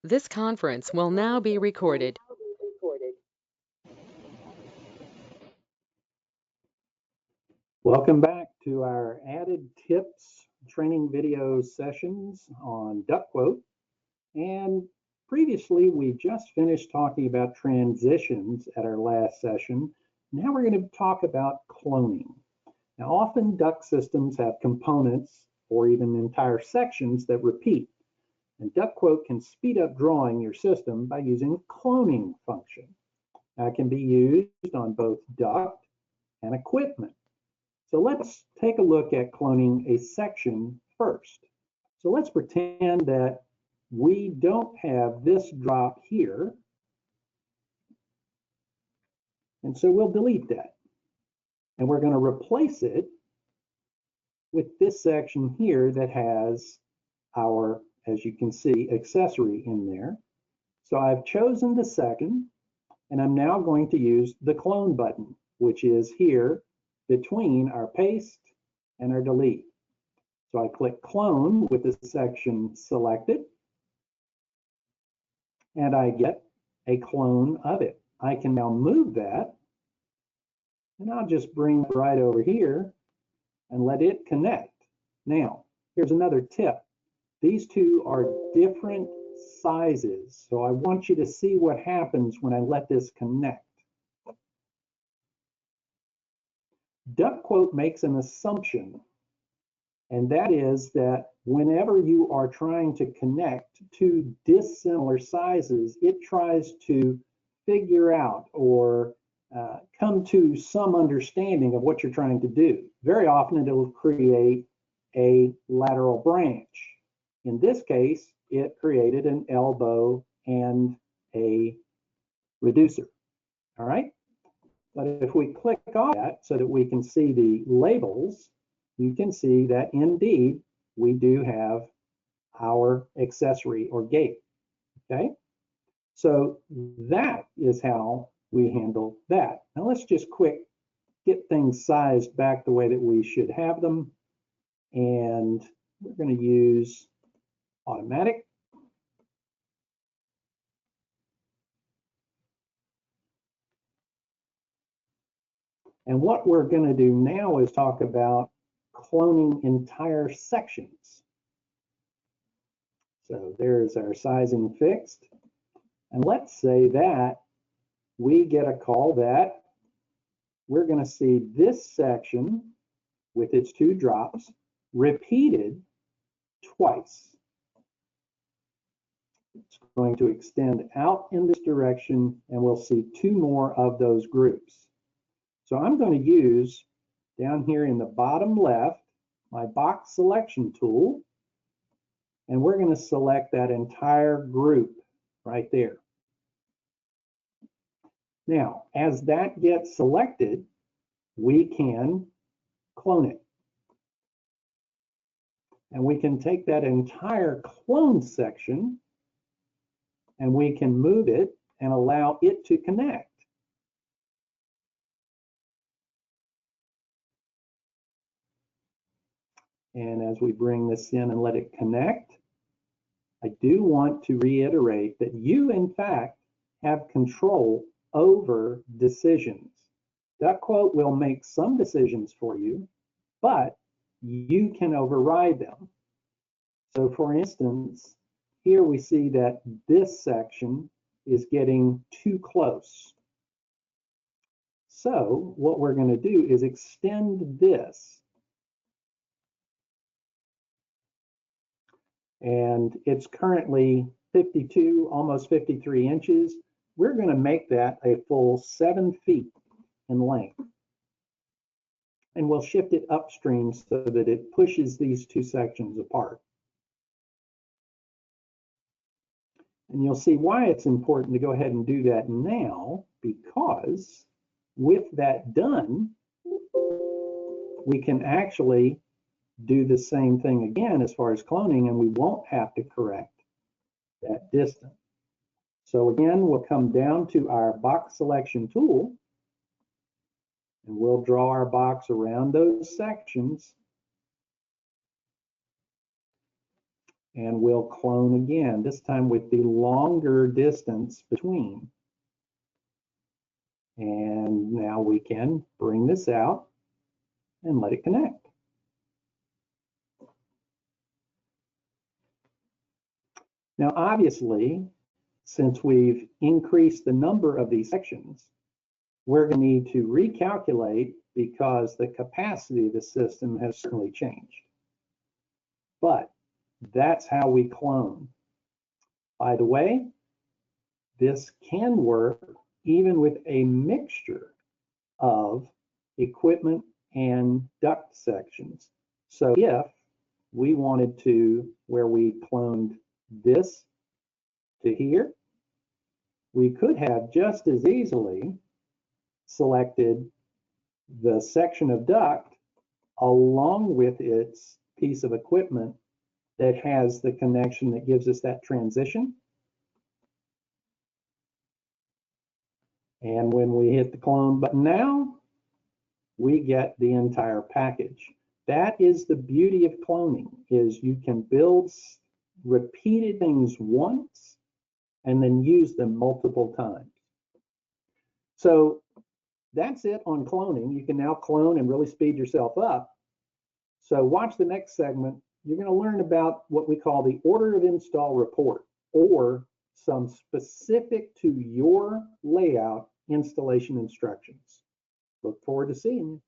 This conference will now be recorded. Welcome back to our added tips training video sessions on DuctQuote. And previously, we just finished talking about transitions at our last session. Now we're going to talk about cloning. Now, often duct systems have components or even entire sections that repeat. And DuctQuote can speed up drawing your system by using cloning function. Now, it can be used on both duct and equipment. So let's take a look at cloning a section first. So let's pretend that we don't have this drop here. And so we'll delete that. And we're going to replace it with this section here that has our, as you can see, accessory in there. So I've chosen the second, and I'm now going to use the clone button, which is here between our paste and our delete. So I click clone with the section selected, and I get a clone of it. I can now move that, and I'll just bring it right over here and let it connect. Now, here's another tip. These two are different sizes, so I want you to see what happens when I let this connect. DuctQuote makes an assumption, and that is that whenever you are trying to connect two dissimilar sizes, it tries to figure out or come to some understanding of what you're trying to do. Very often it will create a lateral branch. In this case, it created an elbow and a reducer. All right. But if we click on that so that we can see the labels, you can see that indeed we do have our accessory or gate. Okay. So that is how we handle that. Now let's just get things sized back the way that we should have them. And we're going to use automatic. And what we're going to do now is talk about cloning entire sections. So there's our sizing fixed. And let's say that we get a call that we're going to see this section with its two drops repeated twice. It's going to extend out in this direction, and we'll see two more of those groups. So I'm going to use down here in the bottom left my box selection tool, and we're going to select that entire group right there. Now, as that gets selected, we can clone it. And we can take that entire clone section and we can move it and allow it to connect. And as we bring this in and let it connect, I do want to reiterate that you, in fact, have control over decisions. DuctQuote will make some decisions for you, but you can override them. So for instance, here we see that this section is getting too close. So what we're going to do is extend this. And it's currently 52, almost 53 inches. We're going to make that a full 7 feet in length. And we'll shift it upstream so that it pushes these two sections apart. And you'll see why it's important to go ahead and do that now, because with that done, we can actually do the same thing again as far as cloning, and we won't have to correct that distance. So again, we'll come down to our box selection tool, and we'll draw our box around those sections. and we'll clone again, this time with the longer distance between. And now we can bring this out and let it connect. Now, obviously, since we've increased the number of these sections, we're going to need to recalculate because the capacity of the system has certainly changed. But that's how we clone. By the way, this can work even with a mixture of equipment and duct sections. So if we wanted to, where we cloned this to here, we could have just as easily selected the section of duct along with its piece of equipment that has the connection that gives us that transition. And when we hit the clone button now, we get the entire package. That is the beauty of cloning, is you can build repeated things once and then use them multiple times. So that's it on cloning. You can now clone and really speed yourself up. So watch the next segment. You're going to learn about what we call the order of install report, or some specific to your layout installation instructions. Look forward to seeing you.